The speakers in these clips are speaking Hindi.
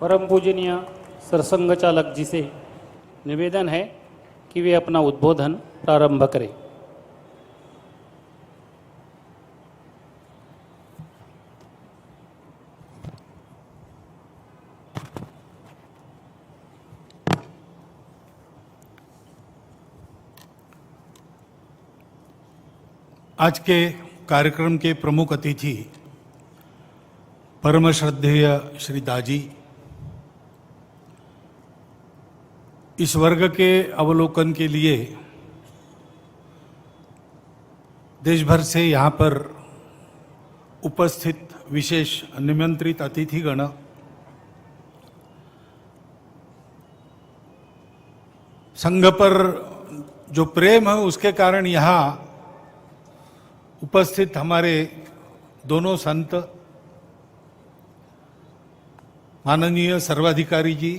परम पूजनीय सरसंघ चालक जी से निवेदन है कि वे अपना उद्बोधन प्रारंभ करें। आज के कार्यक्रम के प्रमुख अतिथि परम श्रद्धेय श्री दाजी, इस वर्ग के अवलोकन के लिए देश भर से यहाँ पर उपस्थित विशेष निमंत्रित अतिथिगण, संघ पर जो प्रेम है उसके कारण यहाँ उपस्थित हमारे दोनों संत, माननीय सर्वाधिकारी जी,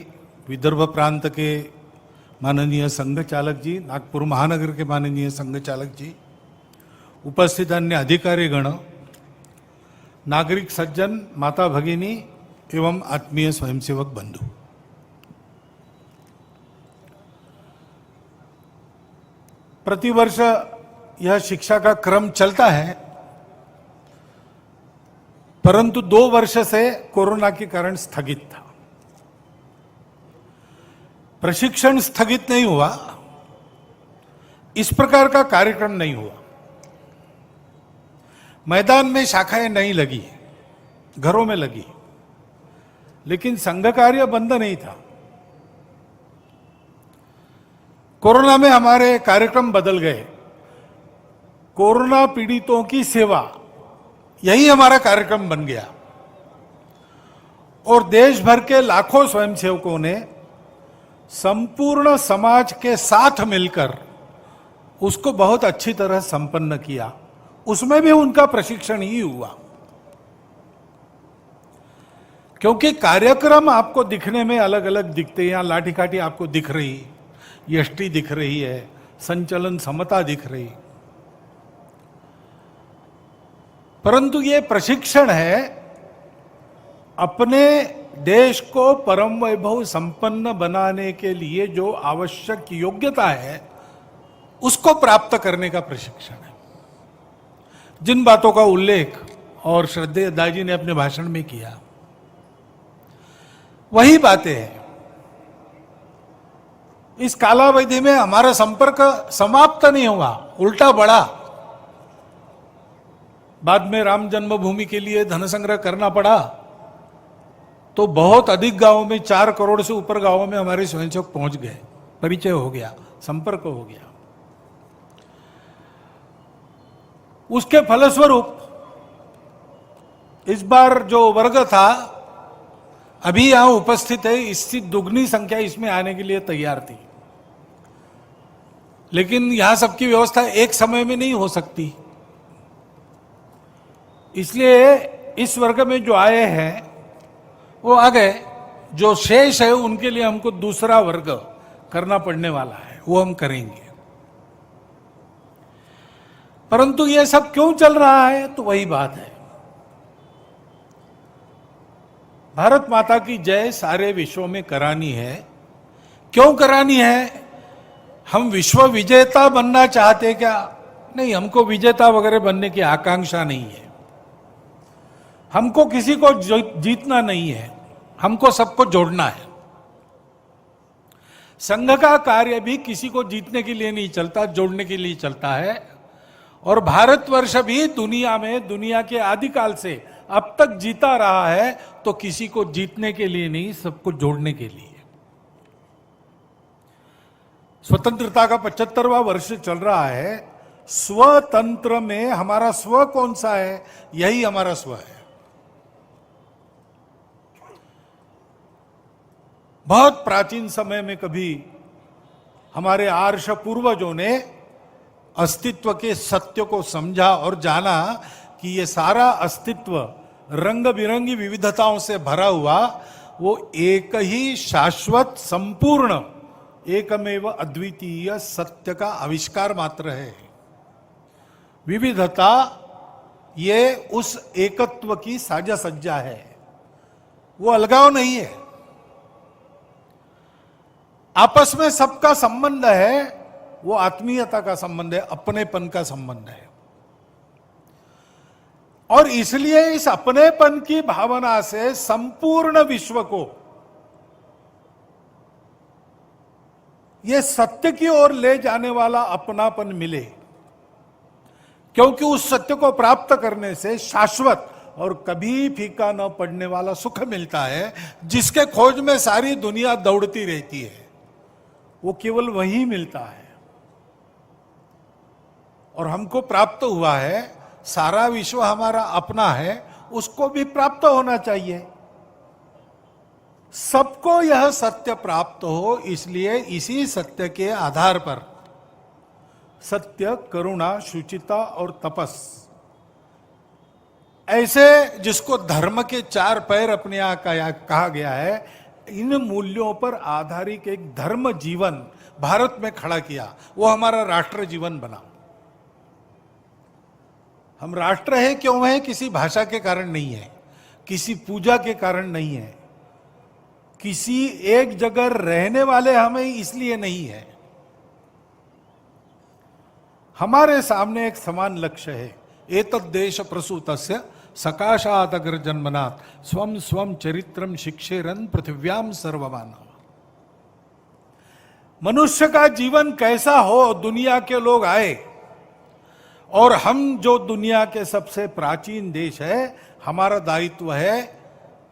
विदर्भ प्रांत के माननीय संघ चालक जी, नागपुर महानगर के माननीय संघ चालक जी, उपस्थित अन्य अधिकारीगण, नागरिक सज्जन, माता भगिनी एवं आत्मीय स्वयंसेवक बंधु, प्रतिवर्ष यह शिक्षा का क्रम चलता है, परंतु 2 वर्ष से कोरोना के कारण स्थगित था। प्रशिक्षण स्थगित नहीं हुआ, इस प्रकार का कार्यक्रम नहीं हुआ। मैदान में शाखाएं नहीं लगी, घरों में लगी, लेकिन संघ कार्य बंद नहीं था। कोरोना में हमारे कार्यक्रम बदल गए। कोरोना पीड़ितों की सेवा, यही हमारा कार्यक्रम बन गया और देश भर के लाखों स्वयंसेवकों ने संपूर्ण समाज के साथ मिलकर उसको बहुत अच्छी तरह संपन्न किया। उसमें भी उनका प्रशिक्षण ही हुआ, क्योंकि कार्यक्रम आपको दिखने में अलग अलग दिखते हैं। यहां लाठी काठी आपको दिख रही, यष्टि दिख रही है, संचलन समता दिख रही, परंतु ये प्रशिक्षण है अपने देश को परम वैभव संपन्न बनाने के लिए जो आवश्यक योग्यता है उसको प्राप्त करने का प्रशिक्षण है। जिन बातों का उल्लेख और श्रद्धेय दाजी ने अपने भाषण में किया, वही बातें हैं। इस कालावधि में हमारा संपर्क समाप्त नहीं हुआ, उल्टा बढ़ा। बाद में राम जन्मभूमि के लिए धन संग्रह करना पड़ा तो बहुत अधिक गांवों में, 4 करोड़ से ऊपर गांवों में हमारे स्वयंसेवक पहुंच गए, परिचय हो गया, संपर्क हो गया। उसके फलस्वरूप इस बार जो वर्ग था, अभी यहां उपस्थित है, इससे दुगनी संख्या इसमें आने के लिए तैयार थी, लेकिन यहां सबकी व्यवस्था एक समय में नहीं हो सकती। इसलिए इस वर्ग में जो आए हैं वो आ गए, जो शेष है उनके लिए हमको दूसरा वर्ग करना पड़ने वाला है, वो हम करेंगे। परंतु ये सब क्यों चल रहा है, तो वही बात है। भारत माता की जय सारे विश्व में करानी है। क्यों करानी है? हम विश्व विजेता बनना चाहते क्या? नहीं, हमको विजेता वगैरह बनने की आकांक्षा नहीं है। हमको किसी को जीतना नहीं है, हमको सबको जोड़ना है। संघ का कार्य भी किसी को जीतने के लिए नहीं चलता, जोड़ने के लिए चलता है। और भारतवर्ष भी दुनिया में, दुनिया के आदिकाल से अब तक जीता रहा है तो किसी को जीतने के लिए नहीं, सबको जोड़ने के लिए। स्वतंत्रता का 75वां वर्ष चल रहा है। स्वतंत्र में हमारा स्व कौन सा है? यही हमारा स्व है। बहुत प्राचीन समय में कभी हमारे आर्ष पूर्वजों ने अस्तित्व के सत्य को समझा और जाना कि ये सारा अस्तित्व रंग बिरंगी विविधताओं से भरा हुआ वो एक ही शाश्वत, संपूर्ण, एकमेव अद्वितीय सत्य का आविष्कार मात्र है। विविधता ये उस एकत्व की साजा सज्जा है, वो अलगाव नहीं है। आपस में सबका संबंध है वो आत्मीयता का संबंध है, अपनेपन का संबंध है। और इसलिए इस अपनेपन की भावना से संपूर्ण विश्व को यह सत्य की ओर ले जाने वाला अपनापन मिले, क्योंकि उस सत्य को प्राप्त करने से शाश्वत और कभी फीका न पड़ने वाला सुख मिलता है, जिसके खोज में सारी दुनिया दौड़ती रहती है, वो केवल वही मिलता है। और हमको प्राप्त हुआ है, सारा विश्व हमारा अपना है, उसको भी प्राप्त होना चाहिए। सबको यह सत्य प्राप्त हो, इसलिए इसी सत्य के आधार पर सत्य, करुणा, शुचिता और तपस, ऐसे जिसको धर्म के 4 पैर अपने यहां कहा गया है, इन मूल्यों पर आधारित एक धर्म जीवन भारत में खड़ा किया, वो हमारा राष्ट्र जीवन बना। हम राष्ट्र है क्यों है? किसी भाषा के कारण नहीं है, किसी पूजा के कारण नहीं है, किसी एक जगह रहने वाले हमें इसलिए नहीं है। हमारे सामने एक समान लक्ष्य है, एतद् देश प्रसूतस्य सकाशात् अग्र जन्मनात् स्वम स्वम चरित्रम शिक्षेरन पृथिव्याम सर्वमानव। मनुष्य का जीवन कैसा हो, दुनिया के लोग आए, और हम जो दुनिया के सबसे प्राचीन देश है, हमारा दायित्व है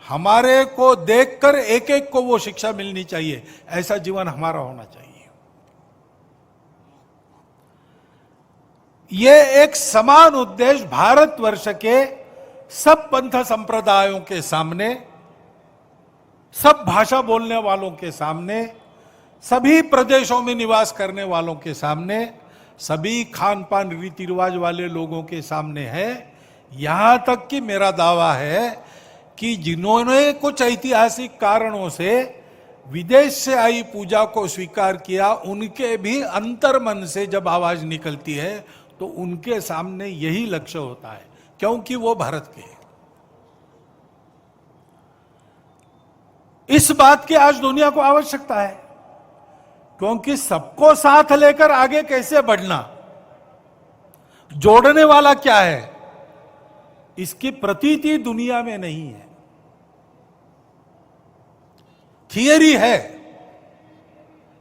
हमारे को देखकर एक एक को वो शिक्षा मिलनी चाहिए, ऐसा जीवन हमारा होना चाहिए। ये एक समान उद्देश्य भारतवर्ष के सब पंथ संप्रदायों के सामने, सब भाषा बोलने वालों के सामने, सभी प्रदेशों में निवास करने वालों के सामने, सभी खान पान रीति रिवाज वाले लोगों के सामने है। यहां तक कि मेरा दावा है कि जिन्होंने कुछ ऐतिहासिक कारणों से विदेश से आई पूजा को स्वीकार किया, उनके भी अंतर्मन से जब आवाज निकलती है तो उनके सामने यही लक्ष्य होता है, क्योंकि वो भारत के हैं। इस बात की आज दुनिया को आवश्यकता है, क्योंकि सबको साथ लेकर आगे कैसे बढ़ना, जोड़ने वाला क्या है, इसकी प्रतीति दुनिया में नहीं है। थियरी है,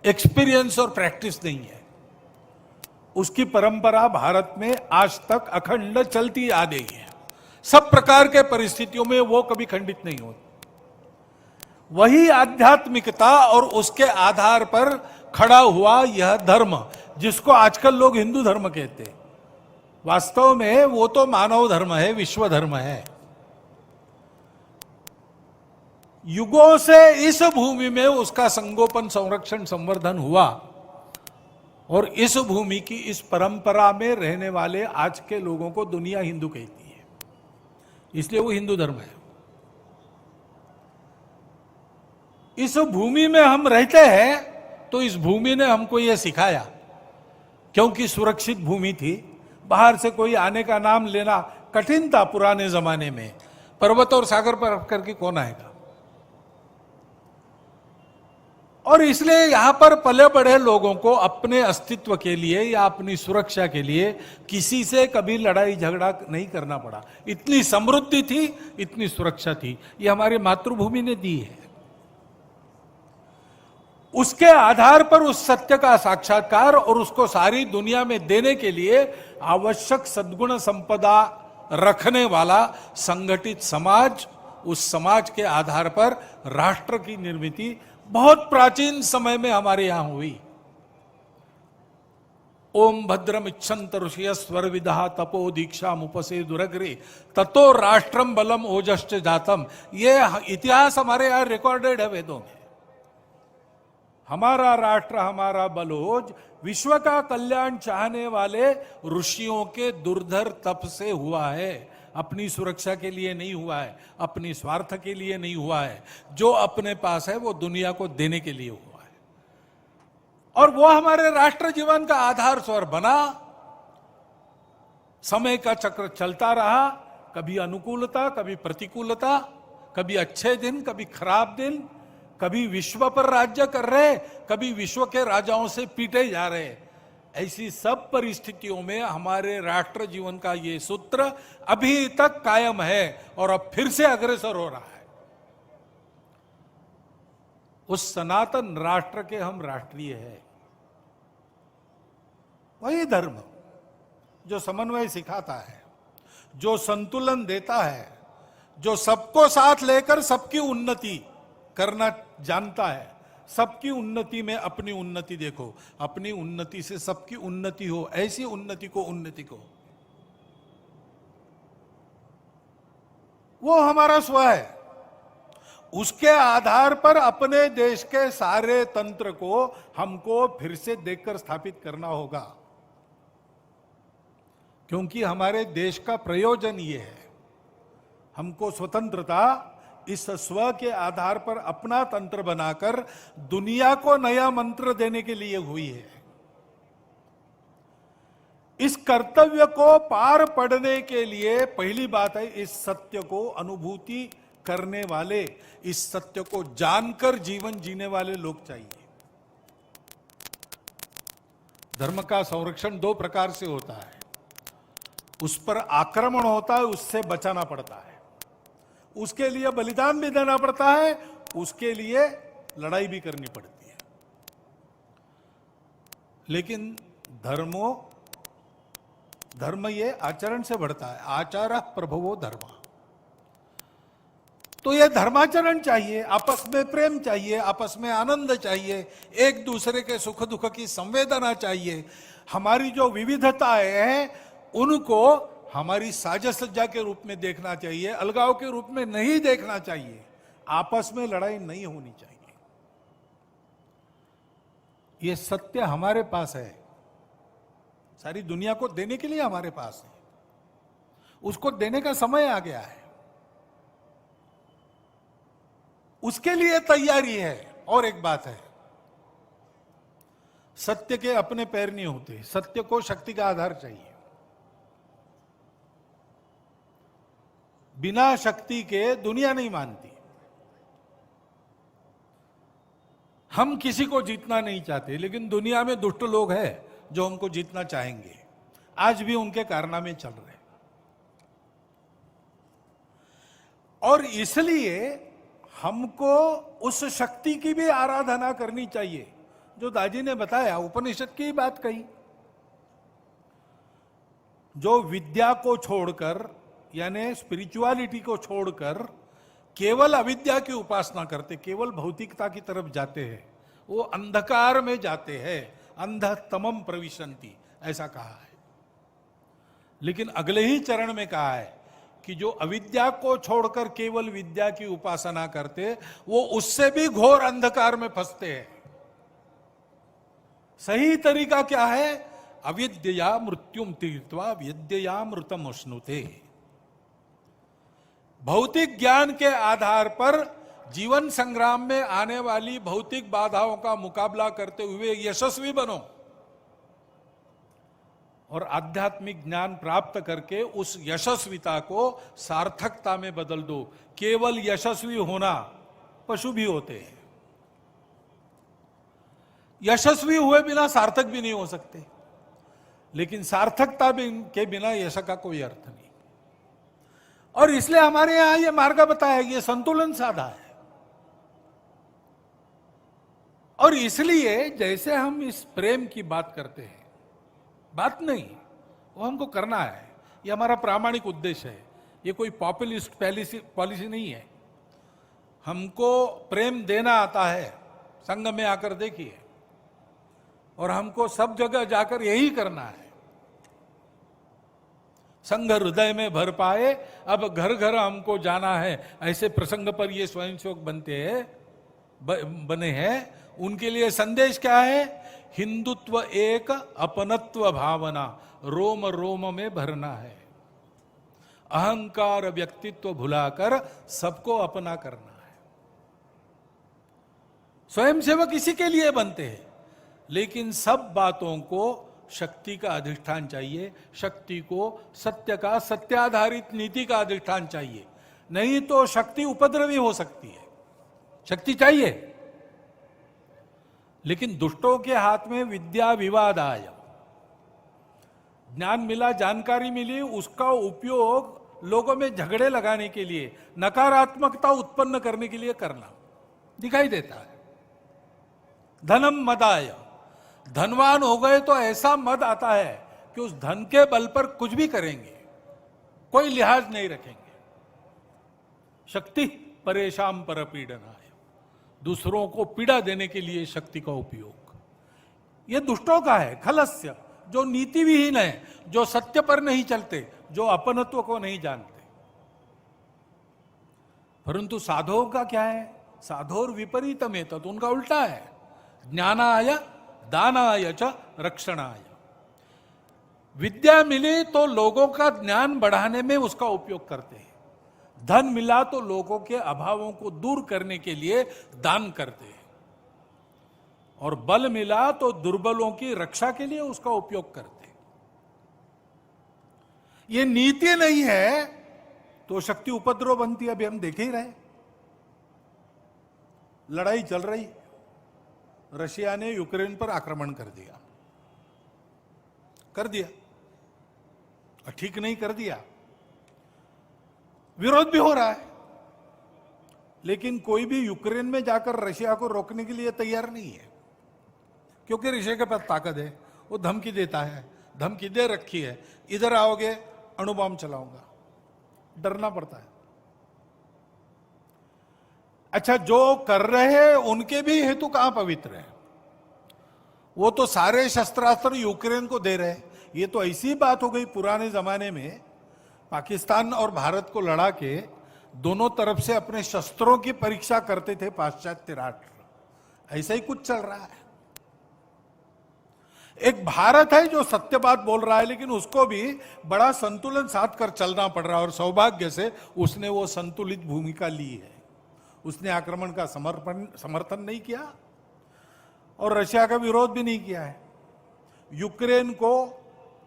एक्सपीरियंस और प्रैक्टिस नहीं है। उसकी परंपरा भारत में आज तक अखंड चलती आ रही है। सब प्रकार के परिस्थितियों में वो कभी खंडित नहीं होती। वही आध्यात्मिकता और उसके आधार पर खड़ा हुआ यह धर्म, जिसको आजकल लोग हिंदू धर्म कहते हैं, वास्तव में वो तो मानव धर्म है, विश्व धर्म है। युगों से इस भूमि में उसका संगोपन, संरक्षण, संवर्धन हुआ, और इस भूमि की इस परंपरा में रहने वाले आज के लोगों को दुनिया हिंदू कहती है, इसलिए वो हिंदू धर्म है। इस भूमि में हम रहते हैं तो इस भूमि ने हमको यह सिखाया, क्योंकि सुरक्षित भूमि थी, बाहर से कोई आने का नाम लेना कठिन था पुराने जमाने में। पर्वत और सागर पर करके कौन आएगा, और इसलिए यहां पर पले बड़े लोगों को अपने अस्तित्व के लिए या अपनी सुरक्षा के लिए किसी से कभी लड़ाई झगड़ा नहीं करना पड़ा। इतनी समृद्धि थी, इतनी सुरक्षा थी, ये हमारी मातृभूमि ने दी है। उसके आधार पर उस सत्य का साक्षात्कार और उसको सारी दुनिया में देने के लिए आवश्यक सद्गुण संपदा रखने वाला संगठित समाज, उस समाज के आधार पर राष्ट्र की निर्मिति बहुत प्राचीन समय में हमारे यहां हुई। ओम भद्रम इच्छन्त ऋषय स्वर विदहा तपो दीक्षा मुपसे दुरग्रे ततो राष्ट्रम बलम ओजश्च जातम। ये इतिहास हमारे यहां रिकॉर्डेड है वेदों में। हमारा राष्ट्र, हमारा बलोज विश्व का कल्याण चाहने वाले ऋषियों के दुर्धर तप से हुआ है, अपनी सुरक्षा के लिए नहीं हुआ है, अपनी स्वार्थ के लिए नहीं हुआ है। जो अपने पास है वो दुनिया को देने के लिए हुआ है, और वो हमारे राष्ट्र जीवन का आधार स्वर बना। समय का चक्र चलता रहा, कभी अनुकूलता, कभी प्रतिकूलता, कभी अच्छे दिन, कभी खराब दिन, कभी विश्व पर राज्य कर रहे, कभी विश्व के राजाओं से पीटे जा रहे। ऐसी सब परिस्थितियों में हमारे राष्ट्र जीवन का ये सूत्र अभी तक कायम है और अब फिर से अग्रसर हो रहा है। उस सनातन राष्ट्र के हम राष्ट्रीय हैं। वही धर्म जो समन्वय सिखाता है, जो संतुलन देता है, जो सबको साथ लेकर सबकी उन्नति करना जानता है। सबकी उन्नति में अपनी उन्नति देखो, अपनी उन्नति से सबकी उन्नति हो, ऐसी उन्नति को वो हमारा स्व है। उसके आधार पर अपने देश के सारे तंत्र को हमको फिर से देखकर स्थापित करना होगा, क्योंकि हमारे देश का प्रयोजन ये है। हमको स्वतंत्रता इस स्व के आधार पर अपना तंत्र बनाकर दुनिया को नया मंत्र देने के लिए हुई है। इस कर्तव्य को पार पड़ने के लिए पहली बात है, इस सत्य को अनुभूति करने वाले, इस सत्य को जानकर जीवन जीने वाले लोग चाहिए। धर्म का संरक्षण दो प्रकार से होता है। उस पर आक्रमण होता है, उससे बचाना पड़ता है, उसके लिए बलिदान भी देना पड़ता है, उसके लिए लड़ाई भी करनी पड़ती है। लेकिन धर्म ये आचरण से बढ़ता है। आचार प्रभवो धर्म। तो ये धर्माचरण चाहिए, आपस में प्रेम चाहिए, आपस में आनंद चाहिए, एक दूसरे के सुख दुख की संवेदना चाहिए। हमारी जो विविधताएं हैं उनको हमारी साझा सज्जा के रूप में देखना चाहिए, अलगाव के रूप में नहीं देखना चाहिए। आपस में लड़ाई नहीं होनी चाहिए। यह सत्य हमारे पास है, सारी दुनिया को देने के लिए हमारे पास है। उसको देने का समय आ गया है, उसके लिए तैयारी है। और एक बात है, सत्य के अपने पैर नहीं होते, सत्य को शक्ति का आधार चाहिए। बिना शक्ति के दुनिया नहीं मानती। हम किसी को जीतना नहीं चाहते, लेकिन दुनिया में दुष्ट लोग हैं जो हमको जीतना चाहेंगे। आज भी उनके कारनामे चल रहे हैं। और इसलिए हमको उस शक्ति की भी आराधना करनी चाहिए जो दाजी ने बताया, उपनिषद की बात कही। जो विद्या को छोड़कर, यानी स्पिरिचुअलिटी को छोड़कर केवल अविद्या की उपासना करते, केवल भौतिकता की तरफ जाते हैं, वो अंधकार में जाते हैं। अंधतमम प्रविशन्ति, ऐसा कहा है। लेकिन अगले ही चरण में कहा है कि जो अविद्या को छोड़कर केवल विद्या की उपासना करते, वो उससे भी घोर अंधकार में फंसते हैं। सही तरीका क्या है? अविद्या मृत्युम तीर्थवा विद्या मृतम अश्नुते। भौतिक ज्ञान के आधार पर जीवन संग्राम में आने वाली भौतिक बाधाओं का मुकाबला करते हुए यशस्वी बनो और आध्यात्मिक ज्ञान प्राप्त करके उस यशस्विता को सार्थकता में बदल दो। केवल यशस्वी होना, पशु भी होते हैं, यशस्वी हुए बिना सार्थक भी नहीं हो सकते, लेकिन सार्थकता के बिना यश का कोई अर्थ नहीं। और इसलिए हमारे यहां ये मार्ग बताया, ये संतुलन साधा है। और इसलिए जैसे हम इस प्रेम की बात करते हैं, बात नहीं, वो हमको करना है, ये हमारा प्रामाणिक उद्देश्य है। ये कोई पॉपुलिस्ट पॉलिसी नहीं है। हमको प्रेम देना आता है, संघ में आकर देखिए, और हमको सब जगह जाकर यही करना है। संघ हृदय में भर पाए, अब घर घर हमको जाना है, ऐसे प्रसंग पर ये स्वयंसेवक बने हैं। उनके लिए संदेश क्या है? हिंदुत्व एक, अपनत्व भावना रोम रोम में भरना है। अहंकार व्यक्तित्व भुलाकर सबको अपना करना है। स्वयंसेवक इसी के लिए बनते हैं। लेकिन सब बातों को शक्ति का अधिष्ठान चाहिए, शक्ति को सत्य का, सत्याधारित नीति का अधिष्ठान चाहिए। नहीं तो शक्ति उपद्रवी हो सकती है। शक्ति चाहिए, लेकिन दुष्टों के हाथ में विद्या विवादाय, ज्ञान मिला, जानकारी मिली, उसका उपयोग लोगों में झगड़े लगाने के लिए, नकारात्मकता उत्पन्न करने के लिए करना दिखाई देता है। धनम मदाय, धनवान हो गए तो ऐसा मद आता है कि उस धन के बल पर कुछ भी करेंगे, कोई लिहाज नहीं रखेंगे। शक्ति परेशान पर पीड़नाय, दूसरों को पीड़ा देने के लिए शक्ति का उपयोग, यह दुष्टों का है। खलस्य, जो नीति विहीन है, जो सत्य पर नहीं चलते, जो अपनत्व को नहीं जानते। परंतु साधुओं का क्या है? साधोर विपरीतम, तो उनका उल्टा है। ज्ञानाय दानाय च रक्षणाय, विद्या मिली तो लोगों का ज्ञान बढ़ाने में उसका उपयोग करते हैं, धन मिला तो लोगों के अभावों को दूर करने के लिए दान करते हैं, और बल मिला तो दुर्बलों की रक्षा के लिए उसका उपयोग करते हैं। ये नीति नहीं है तो शक्ति उपद्रव बनती है। अभी हम देख ही रहे, लड़ाई चल रही, रशिया ने यूक्रेन पर आक्रमण कर दिया, ठीक नहीं कर दिया, विरोध भी हो रहा है, लेकिन कोई भी यूक्रेन में जाकर रशिया को रोकने के लिए तैयार नहीं है, क्योंकि रशिया के पास ताकत है। वो धमकी देता है, धमकी दे रखी है, इधर आओगे अणु बम चलाऊंगा, डरना पड़ता है। अच्छा, जो कर रहे हैं उनके भी हेतु कहां पवित्र है? वो तो सारे शस्त्रास्त्र यूक्रेन को दे रहे हैं। ये तो ऐसी बात हो गई, पुराने जमाने में पाकिस्तान और भारत को लड़ा के दोनों तरफ से अपने शस्त्रों की परीक्षा करते थे पाश्चात्य राष्ट्र। ऐसा ही कुछ चल रहा है। एक भारत है जो सत्य बात बोल रहा है, लेकिन उसको भी बड़ा संतुलन साध कर चलना पड़ रहा है, और सौभाग्य से उसने वो संतुलित भूमिका ली है। उसने आक्रमण का समर्थन नहीं किया और रशिया का विरोध भी नहीं किया है। यूक्रेन को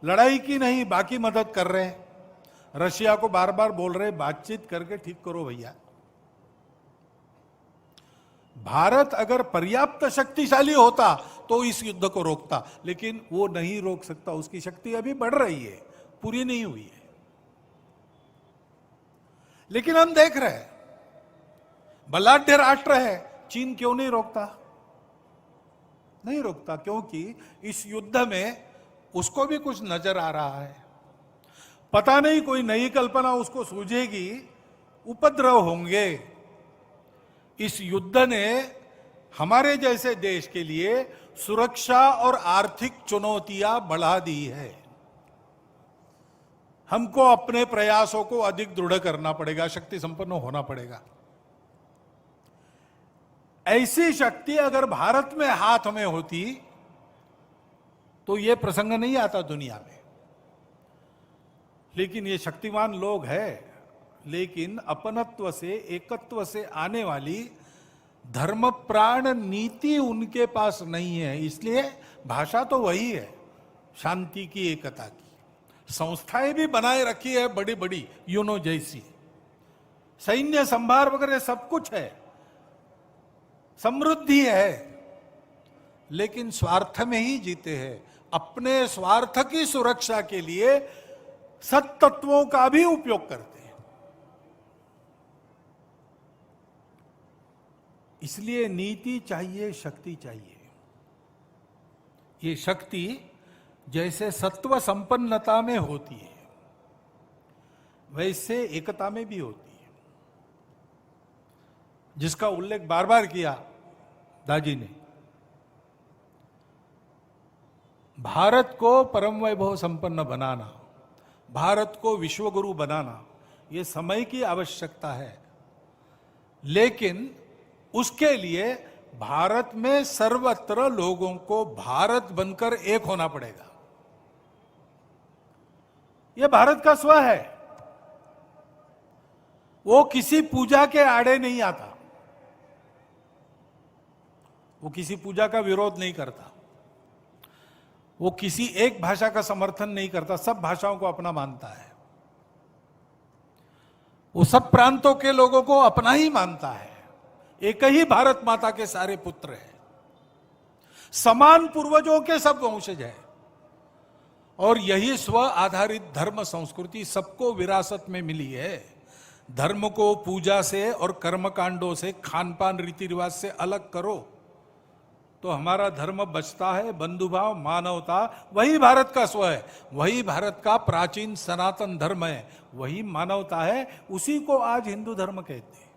लड़ाई की नहीं, बाकी मदद कर रहे हैं। रशिया को बार बार बोल रहे, बातचीत करके ठीक करो भैया। भारत अगर पर्याप्त शक्तिशाली होता तो इस युद्ध को रोकता, लेकिन वो नहीं रोक सकता। उसकी शक्ति अभी बढ़ रही है, पूरी नहीं हुई है। लेकिन हम देख रहे हैं, बलाढ्य राष्ट्र है, चीन क्यों नहीं रोकता? नहीं रोकता, क्योंकि इस युद्ध में उसको भी कुछ नजर आ रहा है। पता नहीं कोई नई कल्पना उसको सूझेगी, उपद्रव होंगे। इस युद्ध ने हमारे जैसे देश के लिए सुरक्षा और आर्थिक चुनौतियां बढ़ा दी है। हमको अपने प्रयासों को अधिक दृढ़ करना पड़ेगा, शक्ति संपन्न होना पड़ेगा। ऐसी शक्ति अगर भारत में हाथ में होती तो यह प्रसंग नहीं आता दुनिया में। लेकिन ये शक्तिमान लोग हैं, लेकिन अपनत्व से, एकत्व से आने वाली धर्म प्राण नीति उनके पास नहीं है। इसलिए भाषा तो वही है, शांति की, एकता की। संस्थाएं भी बनाए रखी है बड़ी बड़ी, यूनो जैसी, सैन्य संभार वगैरह सब कुछ है, समृद्धि है, लेकिन स्वार्थ में ही जीते हैं। अपने स्वार्थ की सुरक्षा के लिए सत्तत्वों का भी उपयोग करते हैं। इसलिए नीति चाहिए, शक्ति चाहिए। ये शक्ति जैसे सत्व संपन्नता में होती है, वैसे एकता में भी होती है, जिसका उल्लेख बार बार किया दाजी ने। भारत को परम वैभव संपन्न बनाना, भारत को विश्वगुरु बनाना, यह समय की आवश्यकता है। लेकिन उसके लिए भारत में सर्वत्र लोगों को भारत बनकर एक होना पड़ेगा। यह भारत का स्व है, वो किसी पूजा के आड़े नहीं आता, वो किसी पूजा का विरोध नहीं करता, वो किसी एक भाषा का समर्थन नहीं करता, सब भाषाओं को अपना मानता है। वो सब प्रांतों के लोगों को अपना ही मानता है। एक ही भारत माता के सारे पुत्र हैं। समान पूर्वजों के सब वंशज है। और यही स्व आधारित धर्म संस्कृति सबको विरासत में मिली है। धर्म को पूजा से और कर्मकांडों से, खान पान रीति रिवाज से अलग करो तो हमारा धर्म बचता है। बंधुभाव, मानवता, वही भारत का स्व है, वही भारत का प्राचीन सनातन धर्म है, वही मानवता है। उसी को आज हिंदू धर्म कहते हैं।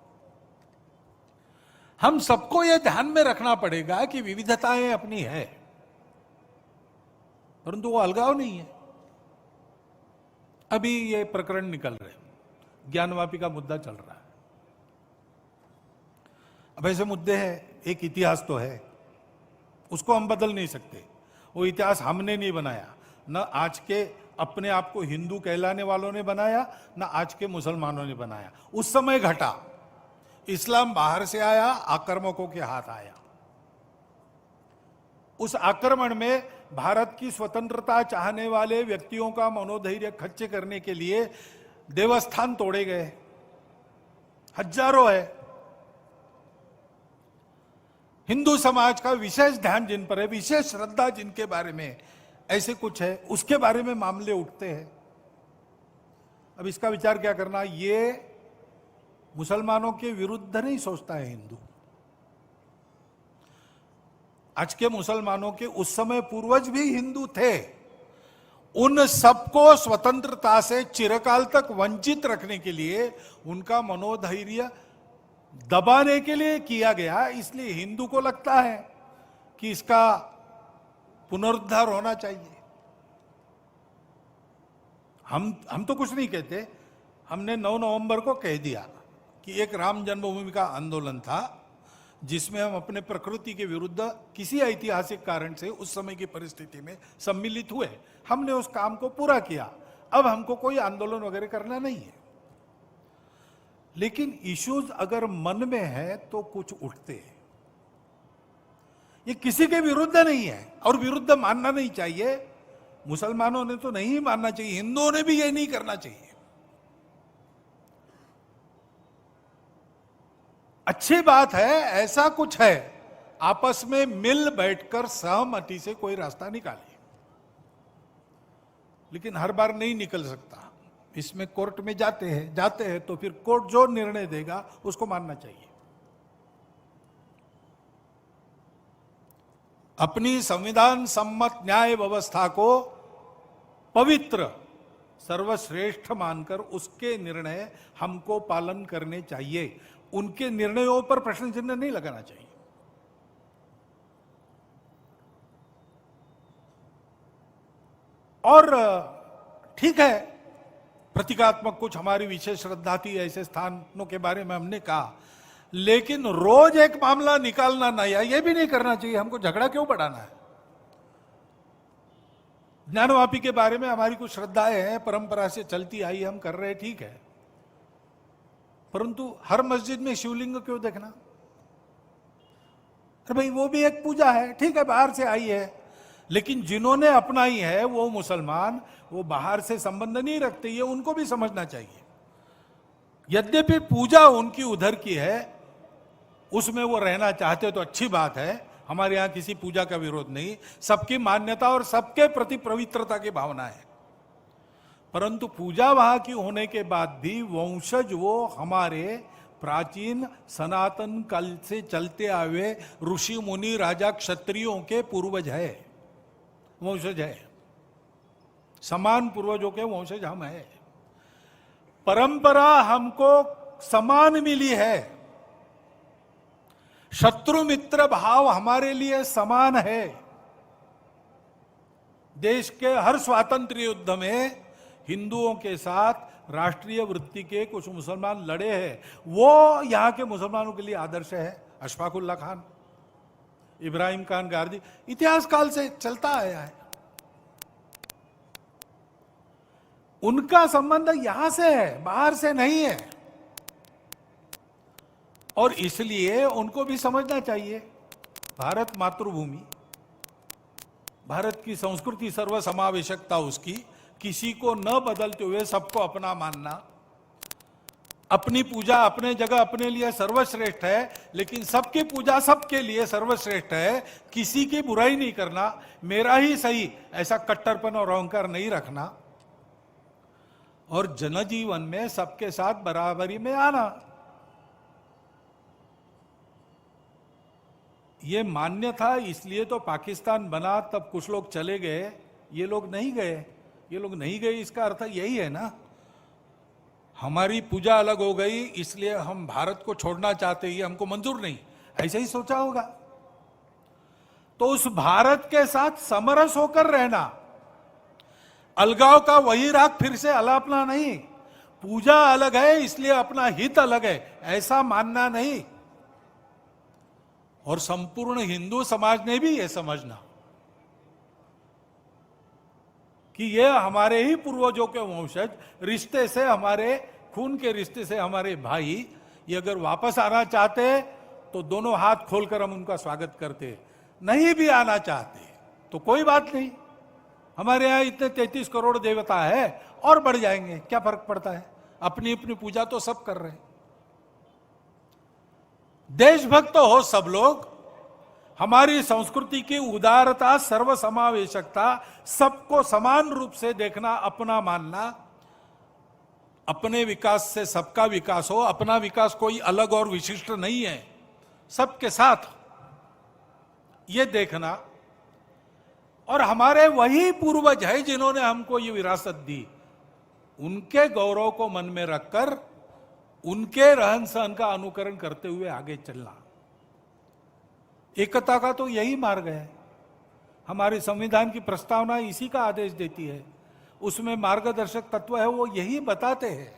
हम सबको यह ध्यान में रखना पड़ेगा कि विविधताएं अपनी है, परंतु वो अलगाव नहीं है। अभी ये प्रकरण निकल रहे, ज्ञानवापी का मुद्दा चल रहा है। अब ऐसे मुद्दे हैं, एक इतिहास तो है, उसको हम बदल नहीं सकते। वो इतिहास हमने नहीं बनाया, न आज के अपने आप को हिंदू कहलाने वालों ने बनाया, न आज के मुसलमानों ने बनाया। उस समय घटा, इस्लाम बाहर से आया, आक्रमकों के हाथ आया। उस आक्रमण में भारत की स्वतंत्रता चाहने वाले व्यक्तियों का मनोधैर्य खच्चे करने के लिए देवस्थान तोड़े गए, हजारों है। हिंदू समाज का विशेष ध्यान जिन पर है, विशेष श्रद्धा जिनके बारे में ऐसे कुछ है, उसके बारे में मामले उठते हैं। अब इसका विचार क्या करना, ये मुसलमानों के विरुद्ध नहीं सोचता है हिंदू। आज के मुसलमानों के उस समय पूर्वज भी हिंदू थे। उन सबको स्वतंत्रता से चिरकाल तक वंचित रखने के लिए, उनका मनोधैर्य दबाने के लिए किया गया। इसलिए हिंदू को लगता है कि इसका पुनरुद्धार होना चाहिए। हम तो कुछ नहीं कहते। हमने 9 नवंबर को कह दिया कि एक राम जन्मभूमि का आंदोलन था, जिसमें हम अपने प्रकृति के विरुद्ध किसी ऐतिहासिक कारण से उस समय की परिस्थिति में सम्मिलित हुए। हमने उस काम को पूरा किया। अब हमको कोई आंदोलन वगैरह करना नहीं है। लेकिन इश्यूज अगर मन में है तो कुछ उठते हैं। ये किसी के विरुद्ध नहीं है और विरुद्ध मानना नहीं चाहिए। मुसलमानों ने तो नहीं मानना चाहिए, हिंदुओं ने भी ये नहीं करना चाहिए। अच्छी बात है, ऐसा कुछ है, आपस में मिल बैठकर सहमति से कोई रास्ता निकालिए। लेकिन हर बार नहीं निकल सकता। इसमें कोर्ट में जाते हैं तो फिर कोर्ट जो निर्णय देगा उसको मानना चाहिए। अपनी संविधान सम्मत न्याय व्यवस्था को पवित्र, सर्वश्रेष्ठ मानकर उसके निर्णय हमको पालन करने चाहिए। उनके निर्णयों पर प्रश्न चिन्ह नहीं लगाना चाहिए। और ठीक है, प्रतीकात्मक कुछ हमारी विशेष श्रद्धा थी, ऐसे स्थानों के बारे में हमने कहा, लेकिन रोज एक मामला निकालना नया, यह भी नहीं करना चाहिए। हमको झगड़ा क्यों बढ़ाना है? ज्ञानवापी के बारे में हमारी कुछ श्रद्धाएं हैं, परंपरा से चलती आई, हम कर रहे, ठीक है, परंतु हर मस्जिद में शिवलिंग क्यों देखना? अरे भाई, वो भी एक पूजा है, ठीक है, बाहर से आई है, लेकिन जिन्होंने अपनाई है वो मुसलमान, वो बाहर से संबंध नहीं रखते, ये उनको भी समझना चाहिए। यद्यपि पूजा उनकी उधर की है, उसमें वो रहना चाहते तो अच्छी बात है। हमारे यहां किसी पूजा का विरोध नहीं, सबकी मान्यता और सबके प्रति पवित्रता की भावना है। परंतु पूजा वहां की होने के बाद भी वंशज वो हमारे प्राचीन सनातन काल से चलते आए ऋषि मुनि राजा क्षत्रियों के पूर्वज है, वंशज है। समान पूर्वजों के वंशज हम है। परंपरा हमको समान मिली है। शत्रु मित्र भाव हमारे लिए समान है। देश के हर स्वातंत्र्य युद्ध में हिंदुओं के साथ राष्ट्रीय वृत्ति के कुछ मुसलमान लड़े हैं। वो यहां के मुसलमानों के लिए आदर्श है। अशफाकुल्ला खान, इब्राहिम खान गारदी, इतिहास काल से चलता आया है। उनका संबंध यहां से है, बाहर से नहीं है। और इसलिए उनको भी समझना चाहिए, भारत मातृभूमि, भारत की संस्कृति, सर्वसमावेशकता उसकी, किसी को न बदलते हुए सबको अपना मानना, अपनी पूजा अपने जगह अपने लिए सर्वश्रेष्ठ है, लेकिन सबकी पूजा सबके लिए सर्वश्रेष्ठ है। किसी की बुराई नहीं करना, मेरा ही सही, ऐसा कट्टरपन और अहंकार नहीं रखना, और जनजीवन में सबके साथ बराबरी में आना। ये मान्य था, इसलिए तो पाकिस्तान बना, तब कुछ लोग चले गए, ये लोग नहीं गए। ये लोग नहीं गए, इसका अर्थ यही है ना, हमारी पूजा अलग हो गई इसलिए हम भारत को छोड़ना चाहते, ये हमको मंजूर नहीं, ऐसे ही सोचा होगा। तो उस भारत के साथ समरस होकर रहना, अलगाव का वही राग फिर से अलापना नहीं। पूजा अलग है इसलिए अपना हित अलग है, ऐसा मानना नहीं। और संपूर्ण हिंदू समाज ने भी यह समझना कि ये हमारे ही पूर्वजों के वंशज, रिश्ते से हमारे खून के रिश्ते से हमारे भाई, ये अगर वापस आना चाहते तो दोनों हाथ खोलकर हम उनका स्वागत करते। नहीं भी आना चाहते तो कोई बात नहीं, हमारे यहां इतने 33 करोड़ देवता है और बढ़ जाएंगे, क्या फर्क पड़ता है, अपनी अपनी पूजा तो सब कर रहे हैं। देशभक्त हो सब लोग, हमारी संस्कृति की उदारता, सर्वसमावेशकता, सबको समान रूप से देखना, अपना मानना, अपने विकास से सबका विकास हो, अपना विकास कोई अलग और विशिष्ट नहीं है, सबके साथ ये देखना। और हमारे वही पूर्वज है जिन्होंने हमको ये विरासत दी, उनके गौरव को मन में रखकर उनके रहन सहन का अनुकरण करते हुए आगे चलना। एकता का तो यही मार्ग है, हमारे संविधान की प्रस्तावना इसी का आदेश देती है, उसमें मार्गदर्शक तत्व है वो यही बताते हैं।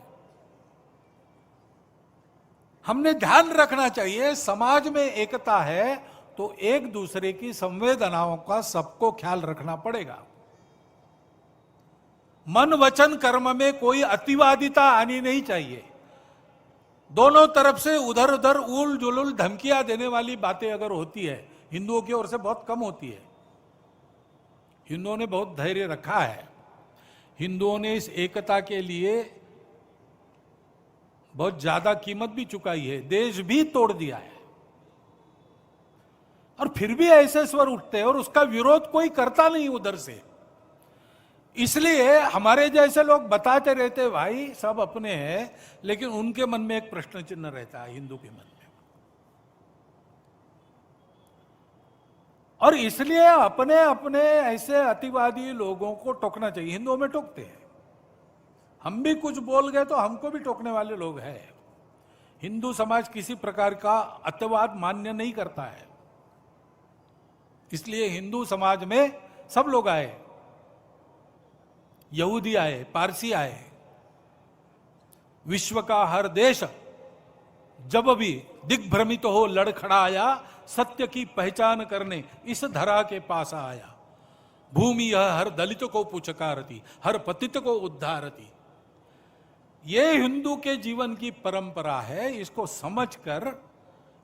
हमने ध्यान रखना चाहिए, समाज में एकता है तो एक दूसरे की संवेदनाओं का सबको ख्याल रखना पड़ेगा। मन वचन कर्म में कोई अतिवादिता आनी नहीं चाहिए। दोनों तरफ से उधर उधर उल जुलुल धमकियां देने वाली बातें अगर होती है, हिंदुओं की ओर से बहुत कम होती है। हिंदुओं ने बहुत धैर्य रखा है, हिंदुओं ने इस एकता के लिए बहुत ज्यादा कीमत भी चुकाई है, देश भी तोड़ दिया है, और फिर भी ऐसे स्वर उठते हैं और उसका विरोध कोई करता नहीं उधर से। इसलिए हमारे जैसे लोग बताते रहते भाई सब अपने हैं, लेकिन उनके मन में एक प्रश्न चिन्ह रहता है, हिंदू के मन में। और इसलिए अपने अपने ऐसे अतिवादी लोगों को टोकना चाहिए। हिंदुओं में टोकते हैं, हम भी कुछ बोल गए तो हमको भी टोकने वाले लोग हैं। हिंदू समाज किसी प्रकार का अतिवाद मान्य नहीं करता है, इसलिए हिंदू समाज में सब लोग आए, यहूदी आए, पारसी आए, विश्व का हर देश जब भी दिग्भ्रमित हो लड़खड़ाया, सत्य की पहचान करने इस धरा के पास आया। भूमि यह हर दलित को पुचकारती, हर पतित को उद्धारती। ये हिंदू के जीवन की परंपरा है, इसको समझकर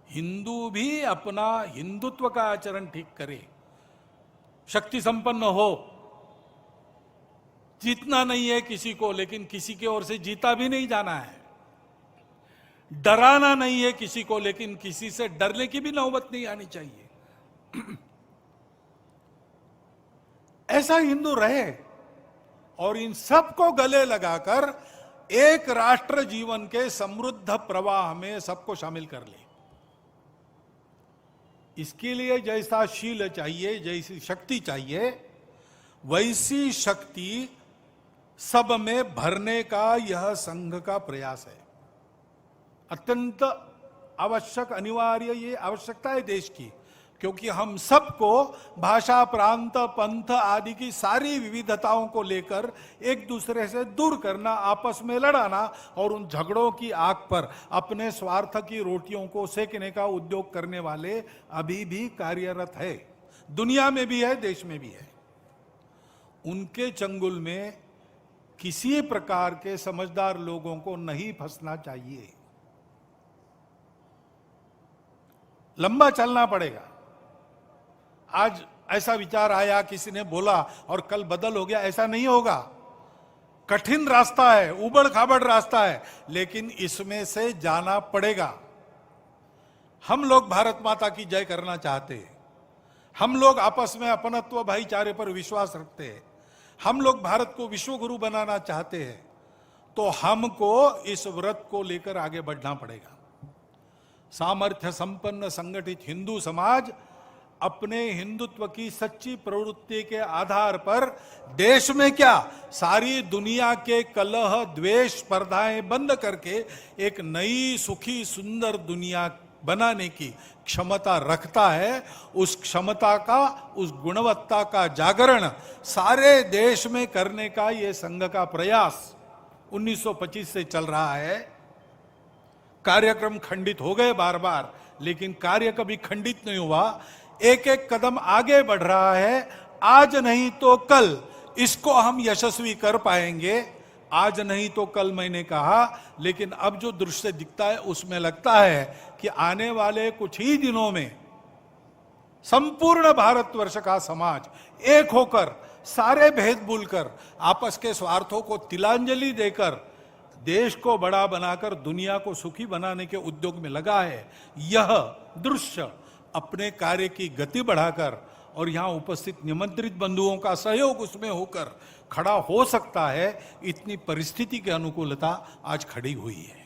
हिंदू भी अपना हिंदुत्व का आचरण ठीक करे, शक्ति संपन्न हो, जीतना नहीं है किसी को, लेकिन किसी की ओर से जीता भी नहीं जाना है, डराना नहीं है किसी को, लेकिन किसी से डरने की भी नौबत नहीं आनी चाहिए। ऐसा हिंदू रहे और इन सबको गले लगाकर एक राष्ट्र जीवन के समृद्ध प्रवाह में सबको शामिल कर ले। इसके लिए जैसा शील चाहिए, जैसी शक्ति चाहिए, वैसी शक्ति सब में भरने का यह संघ का प्रयास है। अत्यंत आवश्यक, अनिवार्य ये आवश्यकता है देश की, क्योंकि हम सबको भाषा, प्रांत, पंथ आदि की सारी विविधताओं को लेकर एक दूसरे से दूर करना, आपस में लड़ाना और उन झगड़ों की आग पर अपने स्वार्थ की रोटियों को सेकने का उद्योग करने वाले अभी भी कार्यरत है, दुनिया में भी है, देश में भी है। उनके चंगुल में किसी प्रकार के समझदार लोगों को नहीं फंसना चाहिए। लंबा चलना पड़ेगा। आज ऐसा विचार आया, किसी ने बोला और कल बदल हो गया, ऐसा नहीं होगा। कठिन रास्ता है, उबड़ खाबड़ रास्ता है, लेकिन इसमें से जाना पड़ेगा। हम लोग भारत माता की जय करना चाहते हैं, हम लोग आपस में अपनत्व भाईचारे पर विश्वास रखते हैं, हम लोग भारत को विश्व गुरु बनाना चाहते हैं, तो हमको इस व्रत को लेकर आगे बढ़ना पड़ेगा। सामर्थ्य संपन्न संगठित हिंदू समाज अपने हिंदुत्व की सच्ची प्रवृत्ति के आधार पर देश में क्या, सारी दुनिया के कलह द्वेष स्पर्धाएं बंद करके एक नई सुखी सुंदर दुनिया बनाने की क्षमता रखता है। उस क्षमता का, उस गुणवत्ता का जागरण सारे देश में करने का यह संघ का प्रयास 1925 से चल रहा है। कार्यक्रम खंडित हो गए बार बार, लेकिन कार्य कभी खंडित नहीं हुआ, एक एक कदम आगे बढ़ रहा है। आज नहीं तो कल इसको हम यशस्वी कर पाएंगे। आज नहीं तो कल मैंने कहा, लेकिन अब जो दृश्य दिखता है उसमें लगता है कि आने वाले कुछ ही दिनों में संपूर्ण भारतवर्ष का समाज एक होकर, सारे भेद भूलकर, आपस के स्वार्थों को तिलांजलि देकर देश को बड़ा बनाकर दुनिया को सुखी बनाने के उद्योग में लगा है। यह दृश्य अपने कार्य की गति बढ़ाकर और यहां उपस्थित निमंत्रित बंधुओं का सहयोग उसमें होकर खड़ा हो सकता है। इतनी परिस्थिति की अनुकूलता आज खड़ी हुई है।